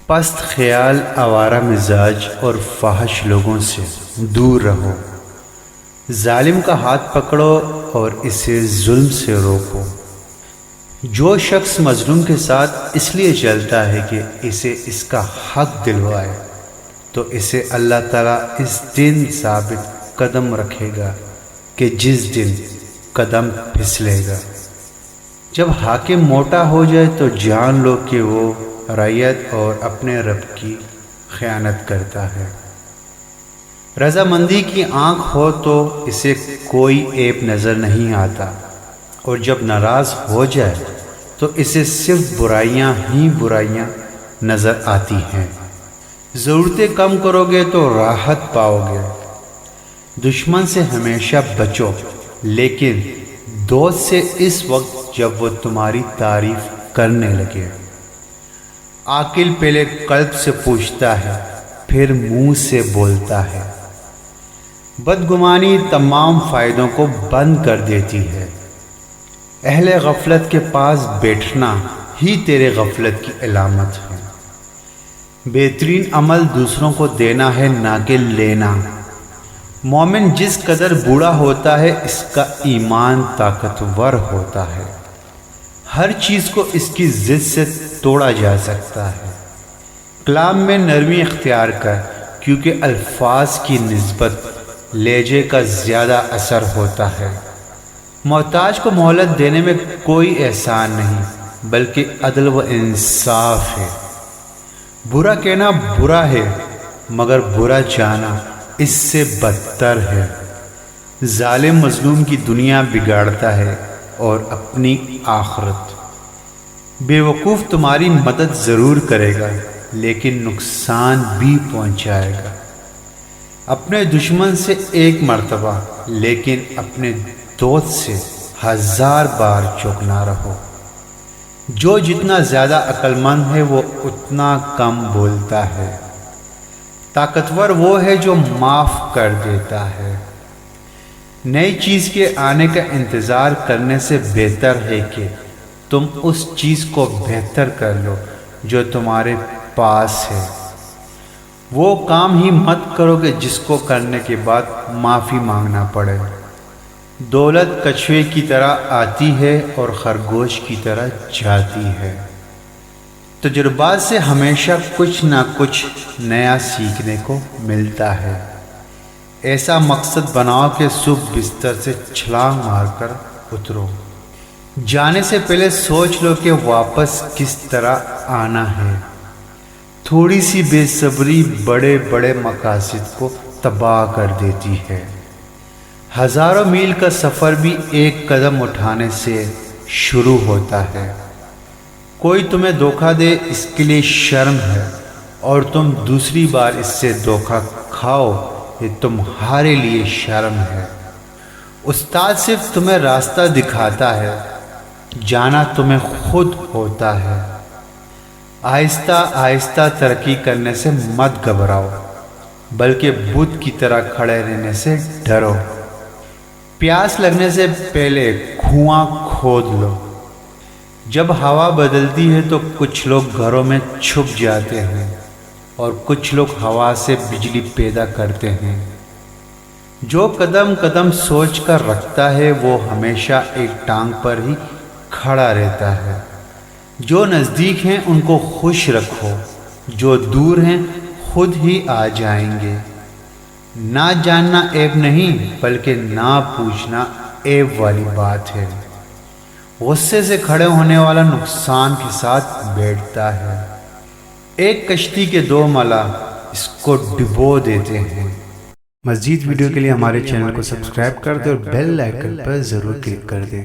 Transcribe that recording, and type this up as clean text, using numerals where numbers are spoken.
پست خیال، آوارہ مزاج اور فاحش لوگوں سے دور رہو۔ ظالم کا ہاتھ پکڑو اور اسے ظلم سے روکو۔ جو شخص مظلوم کے ساتھ اس لیے چلتا ہے کہ اسے اس کا حق دلوائے، تو اسے اللہ تعالیٰ اس دن ثابت قدم رکھے گا کہ جس دن قدم پھسلے گا۔ جب حاکم موٹا ہو جائے تو جان لو کہ وہ رعیت اور اپنے رب کی خیانت کرتا ہے۔ رضامندی کی آنکھ ہو تو اسے کوئی عیب نظر نہیں آتا، اور جب ناراض ہو جائے تو اسے صرف برائیاں ہی برائیاں نظر آتی ہیں۔ ضرورتیں کم کرو گے تو راحت پاؤ گے۔ دشمن سے ہمیشہ بچو، لیکن دوست سے اس وقت جب وہ تمہاری تعریف کرنے لگے۔ عاقل پہلے قلب سے پوچھتا ہے، پھر منہ سے بولتا ہے۔ بدگمانی تمام فائدوں کو بند کر دیتی ہے۔ اہل غفلت کے پاس بیٹھنا ہی تیرے غفلت کی علامت ہے۔ بہترین عمل دوسروں کو دینا ہے، نہ کہ لینا۔ مومن جس قدر بوڑھا ہوتا ہے اس کا ایمان طاقتور ہوتا ہے۔ ہر چیز کو اس کی ضد سے توڑا جا سکتا ہے۔ کلام میں نرمی اختیار کر، کیونکہ الفاظ کی نسبت لہجے کا زیادہ اثر ہوتا ہے۔ محتاج کو مہلت دینے میں کوئی احسان نہیں، بلکہ عدل و انصاف ہے۔ برا کہنا برا ہے، مگر برا جانا اس سے بدتر ہے۔ ظالم مظلوم کی دنیا بگاڑتا ہے اور اپنی آخرت۔ بے وقوف تمہاری مدد ضرور کرے گا، لیکن نقصان بھی پہنچائے گا۔ اپنے دشمن سے ایک مرتبہ، لیکن اپنے دوست سے 1000 بار چوکنا رہو۔ جو جتنا زیادہ عقل مند ہے وہ اتنا کم بولتا ہے۔ طاقتور وہ ہے جو معاف کر دیتا ہے۔ نئی چیز کے آنے کا انتظار کرنے سے بہتر ہے کہ تم اس چیز کو بہتر کر لو جو تمہارے پاس ہے۔ وہ کام ہی مت کرو کہ جس کو کرنے کے بعد معافی مانگنا پڑے۔ دولت کچھوے کی طرح آتی ہے اور خرگوش کی طرح جاتی ہے۔ تجربات سے ہمیشہ کچھ نہ کچھ نیا سیکھنے کو ملتا ہے۔ ایسا مقصد بناؤ کہ صبح بستر سے چھلانگ مار کر اترو۔ جانے سے پہلے سوچ لو کہ واپس کس طرح آنا ہے۔ تھوڑی سی بے صبری بڑے بڑے مقاصد کو تباہ کر دیتی ہے۔ ہزاروں میل کا سفر بھی ایک قدم اٹھانے سے شروع ہوتا ہے۔ کوئی تمہیں دھوکہ دے اس کے لیے شرم ہے، اور تم دوسری بار اس سے دھوکہ کھاؤ یہ تمہارے لیے شرم ہے۔ استاد صرف تمہیں راستہ دکھاتا ہے، جانا تمہیں خود ہوتا ہے۔ آہستہ آہستہ ترقی کرنے سے مت گھبراؤ، بلکہ بت کی طرح کھڑے رہنے سے ڈرو۔ پیاس لگنے سے پہلے کنواں کھود لو۔ جب ہوا بدلتی ہے تو کچھ لوگ گھروں میں چھپ جاتے ہیں، اور کچھ لوگ ہوا سے بجلی پیدا کرتے ہیں۔ جو قدم قدم سوچ کر رکھتا ہے وہ ہمیشہ ایک ٹانگ پر ہی کھڑا رہتا ہے۔ جو نزدیک ہیں ان کو خوش رکھو، جو دور ہیں خود ہی آ جائیں گے۔ نہ جاننا عیب نہیں، بلکہ نہ پوچھنا عیب والی بات ہے۔ غصے سے کھڑے ہونے والا نقصان کے ساتھ بیٹھتا ہے۔ ایک کشتی کے 2 ملاح اس کو ڈبو دیتے ہیں۔ مزید ویڈیو کے لیے ہمارے چینل کو سبسکرائب کر دیں اور بیل آئیکن پر ضرور کلک کر دیں۔